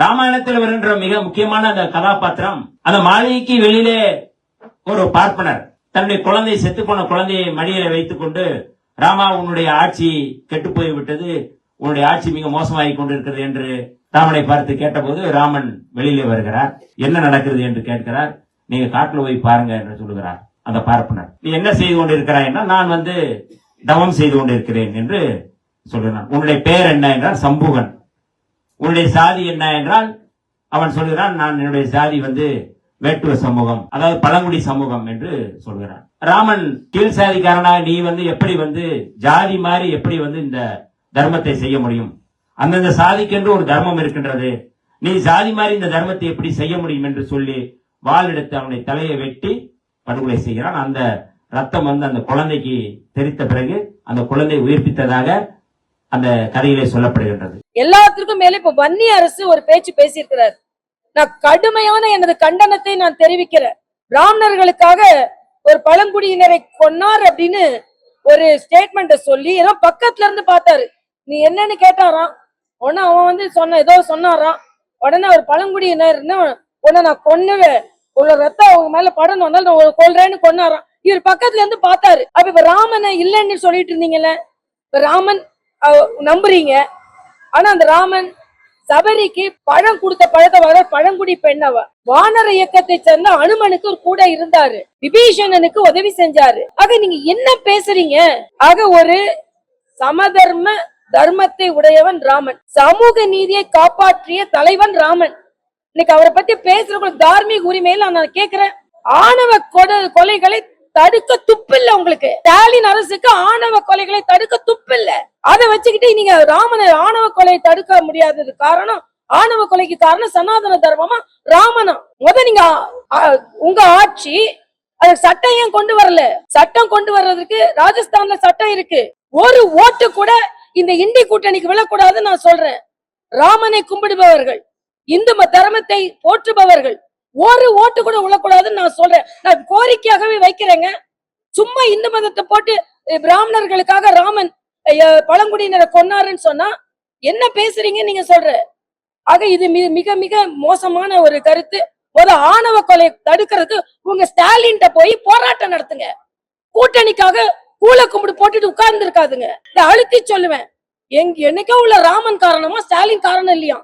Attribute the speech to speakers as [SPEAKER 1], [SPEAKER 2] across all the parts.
[SPEAKER 1] ராமாயணத்தில் வருகின்ற மிக முக்கியமான அந்த கதாபாத்திரம், அந்த மாளிகைக்கு வெளியிலே ஒரு பார்ப்பனர் தன்னுடைய குழந்தை, செத்துப்போன குழந்தையை மடியில வைத்துக் கொண்டு, ராமா உன்னுடைய ஆட்சி கெட்டு போய்விட்டது, உன்னுடைய ஆட்சி மிக மோசமாகிக் கொண்டிருக்கிறது என்று ராமனை பார்த்து கேட்டபோது ராமன் வெளியிலே வருகிறார். என்ன நடக்கிறது என்று கேட்கிறார். நீங்க காட்டுல போய் பாருங்க என்று சொல்லுகிறார் அந்த பார்ப்பனர். நீ என்ன செய்து கொண்டிருக்கிறாய் என்றால், நான் தவம் செய்து கொண்டிருக்கிறேன் என்று சொல்லுகிறான். உன்னுடைய பெயர் என்ன என்றால் சம்புகன். உன்னுடைய சாதி என்ன என்றால் அவன் சொல்கிறான், நான் என்னுடைய சாதி வேட்டுவ சமூகம், அதாவது பழங்குடி சமூகம் என்று சொல்கிறான். ராமன் கீழ் சாதிக்காரனா, நீ எப்படி ஜாதி மாதிரி எப்படி இந்த தர்மத்தை செய்ய முடியும்? அந்தந்த சாதிக்கென்று ஒரு தர்மம் இருக்கின்றது, நீ சாதி மாதிரி இந்த தர்மத்தை எப்படி செய்ய முடியும் என்று சொல்லி வாள் எடுத்து அவனுடைய தலையை வெட்டி படுகொலை செய்கிறான். அந்த ரத்தம் அந்த குழந்தைக்கு தெரித்த பிறகு அந்த குழந்தை உயிர்ப்பித்ததாக அந்த கதையிலே சொல்லப்படுகின்றது.
[SPEAKER 2] எல்லாத்திற்கும் மேல இப்ப வன்னி அரசு ஒரு பேச்சு பேசியிருக்கிறார். நான் கடுமையான எனது கண்டனத்தை நான் தெரிவிக்கிறேன். பிராமணர்களுக்காக ஒரு பழங்குடியினரை கொன்னார் அப்படின்னு ஒரு ஸ்டேட்மெண்ட் சொல்லி ஏதோ பக்கத்துல இருந்து பார்த்தாரு. நீ என்னன்னு கேட்டாராம். உடனே அவன் ஏதோ சொன்னாராம். உடனே ஒரு பழங்குடியினர்னு உன்னை நான் கொன்னுவேன், உள்ள ரத்தம் அவங்க மேல படணும், நான் கொல்றேன்னு கொன்னாராம். இவர் பக்கத்துல இருந்து பார்த்தாரு. அப்ப இப்ப ராமனை இல்லைன்னு சொல்லிட்டு இருந்தீங்கல்ல, இப்ப ராமன் நம்புறீங்க. ஆனா அந்த ராமன் சபரிக்கு பழம் கொடுத்த பழத்தை வர பழங்குடி பெண்ணவ. வானர இயக்கத்தை சேர்ந்த அனுமனுக்கு ஒரு கூட இருந்தாரு, விபீஷணனுக்கு உதவி செஞ்சாரு. ஆக நீங்க என்ன பேசுறீங்க? ஆக ஒரு சமதர்ம தர்மத்தை உடையவன் ராமன், சமூக நீதியை காப்பாற்றிய தலைவன் ராமன். இன்னைக்கு அவரை பத்தி பேசுறவங்களுக்கு தார்மீக உரிமையில நான் கேட்கிறேன். ஆணவ கொலைகளை தடுக்க துப்பில்ல உங்களுக்கு. ஸ்டாலின் அரசுக்கு ஆணவ கொலைகளை தடுக்க துப்பில்ல. அதை வச்சுக்கிட்டு நீங்க ராமனை ஆணவ கொலை தடுக்க முடியாதது காரணம், ஆணவ கொலைக்கு காரணம் சனாதன தர்மமா ராமனா? நீங்க உங்க ஆட்சி அது சட்டம் ஏன் கொண்டு வரல? சட்டம் கொண்டு வர்றதுக்கு ராஜஸ்தான்ல சட்டம் இருக்கு. ஒரு ஓட்டு கூட இந்த இந்தி கூட்டணிக்கு விழக்கூடாதுன்னு நான் சொல்றேன். ராமனை கும்பிடுபவர்கள், இந்து தர்மத்தை போற்றுபவர்கள் ஒரு ஓட்டு கூட விழக்கூடாதுன்னு நான் சொல்றேன். நான் கோரிக்கையாகவே வைக்கிறேங்க. சும்மா இந்து மதத்தை போட்டு பிராமணர்களுக்காக ராமன் பழங்குடியினரை கொன்னாருன்னு சொன்னா என்ன பேசுறீங்க நீங்க சொல்ற? ஆக இது மிக மிக மோசமான ஒரு கருத்து. ஆணவ கொலை தடுக்கிறதுக்கு உங்க ஸ்டாலின் போய் போராட்டம் நடத்துங்க. கூட்டணிக்காக கூல கும்பிடு போட்டுட்டு உட்கார்ந்து இருக்காதுங்க. அழுத்தி சொல்லுவேன், என்னைக்கோ உள்ள ராமன் காரணமா ஸ்டாலின் காரணம் இல்லையா?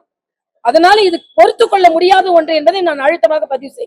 [SPEAKER 2] அதனால இது பொறுத்து கொள்ள முடியாத ஒன்று என்பதை நான் அழுத்தமாக பதிவு செய்கிறேன்.